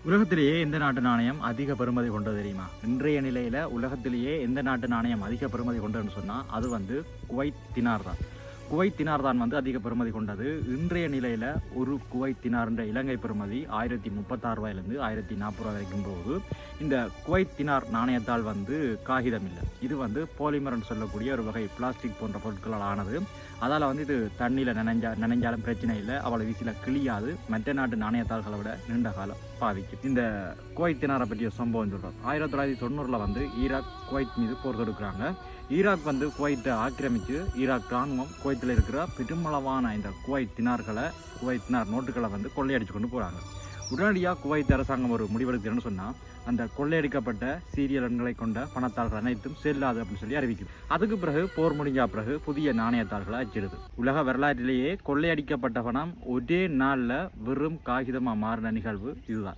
உலகத்திலேயே எந்த நாட்டு நாணயம் அதிக பெறுமதி கொண்டது தெரியுமா? இன்றைய நிலையில் உலகத்திலேயே எந்த நாட்டு நாணயம் அதிக பெறுமதி கொண்டதுன்னு சொன்னால் அது வந்து குவைத் தினார் தான். குவைத் தினார் தான் வந்து அதிக பெறுமதி கொண்டது. இன்றைய நிலையில் ஒரு குவைத் தினார்ன்ற இலங்கை பெறுமதி 1036 ரூபாயிலிருந்து 1040 ரூபாய் வரைக்கும் போகுது. இந்த குவைத் தினார் நாணயத்தால் வந்து காகிதம் இல்லை, இது வந்து பாலிமர்னு சொல்லக்கூடிய ஒரு வகை பிளாஸ்டிக் போன்ற பொருட்களால் ஆனது. அதால் வந்து இது தண்ணியில் நனைஞ்சாலும் பிரச்சனை இல்லை, அவ்வளோ வீசில் கிளியாது. மற்ற நாட்டு நாணயத்தாள்களை விட நீண்ட காலம் பாதிக்கும். இந்த குவைத் தினாரை பற்றிய சம்பவம் சொல்கிறோம். 1990 வந்து ஈராக் குவைத் மீது போர் தொடுக்கிறாங்க. ஈராக் வந்து குவைத்தை ஆக்கிரமித்து ஈராக் இராணுவம் குவைத்தில் இருக்கிற பெருமளவான இந்த குவைத் தினார் நோட்டுகளை வந்து கொள்ளையடிச்சு கொண்டு போகிறாங்க. உடனடியாக குவைத் அரசாங்கம் ஒரு முடிவெடுக்கிறேன்னு சொன்னால் அந்த கொள்ளையடிக்கப்பட்ட சீரியல் எண்களை கொண்ட பணத்தாள்கள் அனைத்தும் செல்லாது அப்படின்னு சொல்லி அறிவிக்குது. அதுக்கு பிறகு போர் முடிஞ்ச பிறகு புதிய நாணயத்தாள்களை அச்சிடுது. உலக வரலாற்றிலேயே கொள்ளையடிக்கப்பட்ட பணம் ஒரே நாளில் வெறும் காகிதமாக மாறின நிகழ்வு இதுதான்.